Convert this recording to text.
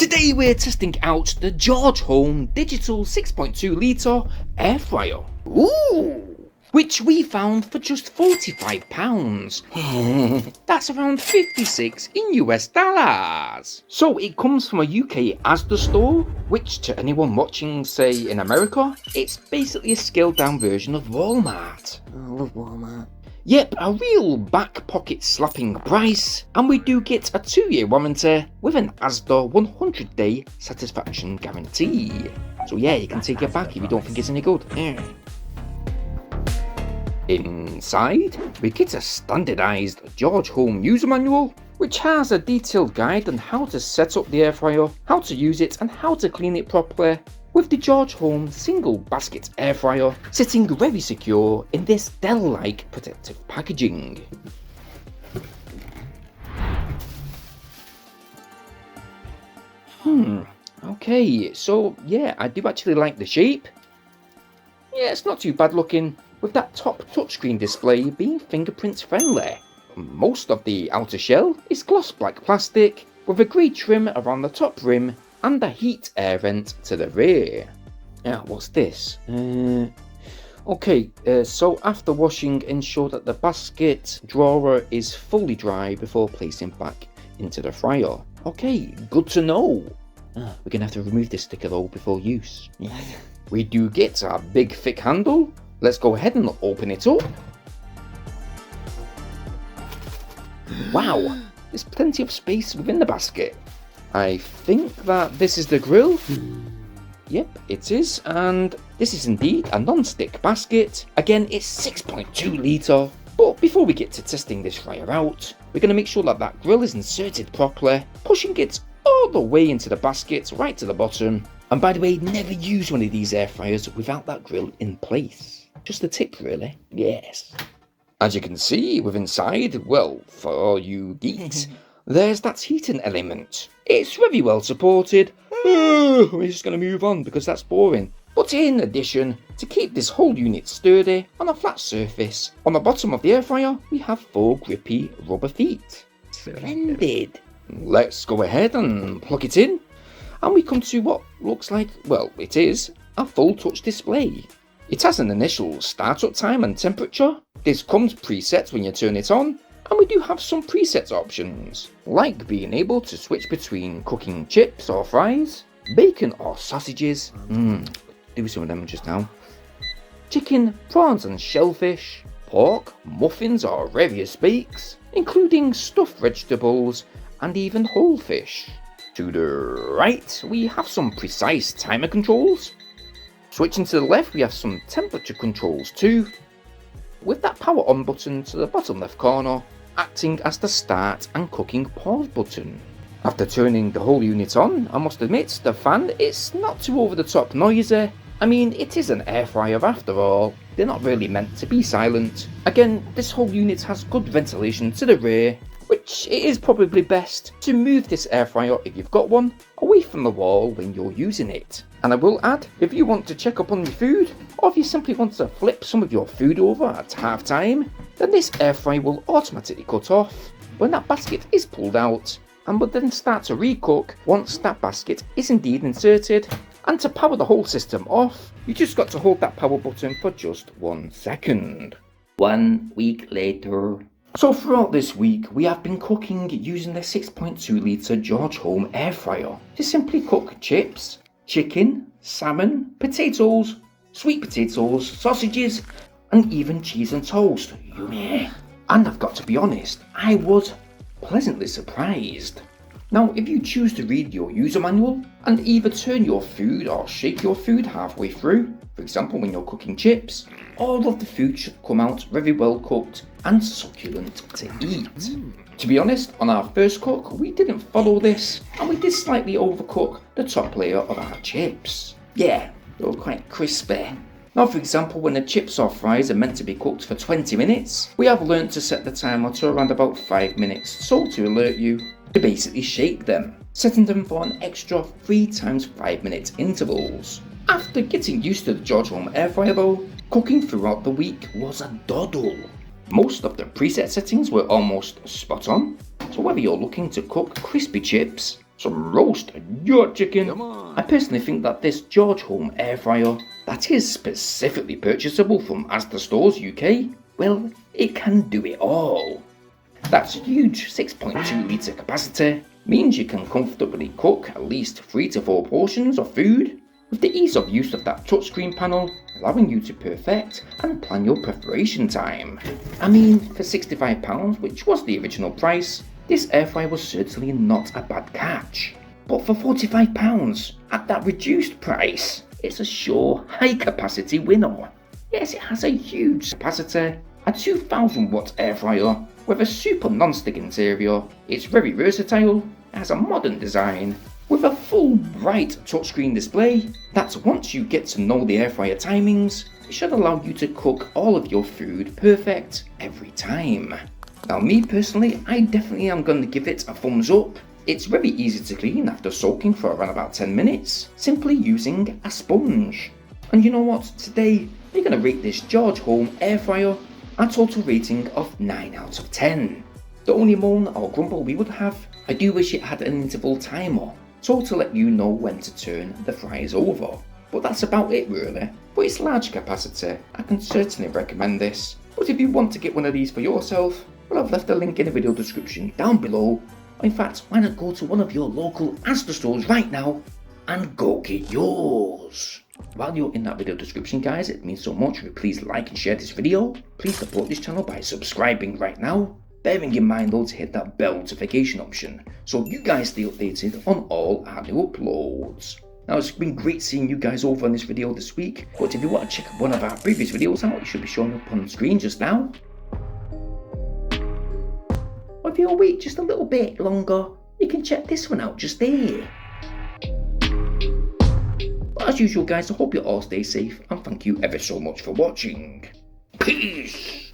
Today we're testing out the George Home Digital 6.2 litre air fryer. Ooh! Which we found for just £45. That's around 56 in US dollars. So it comes from a UK ASDA store, which to anyone watching, say in America, it's basically a scaled down version of Walmart. I love Walmart. Yep, a real back pocket slapping price, and we do get a 2-year warranty with an ASDA 100-day satisfaction guarantee. So yeah, you can take it back if you don't think it's any good. Inside, we get a standardised George Home user manual, which has a detailed guide on how to set up the air fryer, how to use it and how to clean it properly, with the George Home single basket air fryer sitting very secure in this Dell-like protective packaging. Okay, so yeah, I do actually like the shape. Yeah, it's not too bad looking, with that top touchscreen display being fingerprint friendly. Most of the outer shell is gloss black plastic with a grey trim around the top rim and a heat air vent to the rear. What's this? So after washing, ensure that the basket drawer is fully dry before placing back into the fryer. Okay, good to know. We're gonna have to remove this sticker though before use. Yeah. We do get a big thick handle. Let's go ahead and open it up. Wow, there's plenty of space within the basket. I think that this is the grill. Yep, it is, and this is indeed a non-stick basket. Again, it's 6.2 litre. But before we get to testing this fryer out, we're going to make sure that that grill is inserted properly, pushing it all the way into the basket, right to the bottom. And by the way, never use one of these air fryers without that grill in place. Just a tip, really. Yes. As you can see, with inside, well, for all you geeks, there's that heating element. It's very well supported. We're just going to move on because that's boring. But in addition, to keep this whole unit sturdy on a flat surface, on the bottom of the air fryer, we have 4 grippy rubber feet. Splendid. Let's go ahead and plug it in. And we come to what looks like, well, it is a full touch display. It has an initial startup time and temperature. This comes preset when you turn it on. And we do have some preset options, like being able to switch between cooking chips or fries, bacon or sausages, do some of them just now, chicken, prawns and shellfish, pork, muffins or various bakes, including stuffed vegetables and even whole fish. To the right, we have some precise timer controls. Switching to the left, we have some temperature controls too, with that power on button to the bottom left corner, acting as the start and cooking pause button. After turning the whole unit on, I must admit the fan is not too over the top noisy. I mean, it is an air fryer after all, they're not really meant to be silent. Again, this whole unit has good ventilation to the rear, which it is probably best to move this air fryer, if you've got one, away from the wall when you're using it. And I will add, if you want to check up on your food, or if you simply want to flip some of your food over at half time, then this air fryer will automatically cut off when that basket is pulled out, and will then start to recook once that basket is indeed inserted. And to power the whole system off, you just got to hold that power button for just 1 second. 1 week later. So throughout this week, we have been cooking using the 6.2 litre George Home air fryer to simply cook chips, chicken, salmon, potatoes, sweet potatoes, sausages, and even cheese and toast. Yummy! And I've got to be honest, I was pleasantly surprised. Now, if you choose to read your user manual and either turn your food or shake your food halfway through, for example when you're cooking chips, all of the food should come out very well cooked and succulent to eat. To be honest, on our first cook, we didn't follow this, and we did slightly overcook the top layer of our chips. Yeah, they were quite crispy. Now, for example, when the chips or fries are meant to be cooked for 20 minutes, we have learned to set the timer to around about 5 minutes, so to alert you to basically shake them, setting them for an extra 3 times 5 minute intervals. After getting used to the George Home air fryer though, cooking throughout the week was a doddle. Most of the preset settings were almost spot on, so whether you're looking to cook crispy chips, some roasted yard chicken. I personally think that this George Home air fryer that is specifically purchasable from ASDA Stores UK, well, it can do it all. That's huge 6.2 litre capacity, means you can comfortably cook at least 3 to 4 portions of food, with the ease of use of that touchscreen panel allowing you to perfect and plan your preparation time. I mean, for £65, which was the original price, this air fryer was certainly not a bad catch. But for £45, at that reduced price, it's a sure high capacity winner. Yes, it has a huge capacity, a 2000 watt air fryer with a super non-stick interior. It's very versatile, it has a modern design, with a full bright touchscreen display that once you get to know the air fryer timings, it should allow you to cook all of your food perfect every time. Now me personally, I definitely am going to give it a thumbs up. It's very easy to clean after soaking for around about 10 minutes, simply using a sponge. And you know what, today we're going to rate this George Home air fryer a total rating of 9 out of 10. The only moan or grumble we would have, I do wish it had an interval timer, so to let you know when to turn the fries over. But that's about it really. For its large capacity, I can certainly recommend this. But if you want to get one of these for yourself, well, I've left a link in the video description down below. In fact, why not go to one of your local ASDA stores right now and go get yours. While you're in that video description, guys, it means so much if you please like and share this video. Please support this channel by subscribing right now. Bearing in mind though to hit that bell notification option so you guys stay updated on all our new uploads. Now it's been great seeing you guys over on this video this week, but if you want to check one of our previous videos out, it should be showing up on screen just now. Or if you'll wait just a little bit longer, you can check this one out just there. But as usual guys, I hope you all stay safe and thank you ever so much for watching. Peace!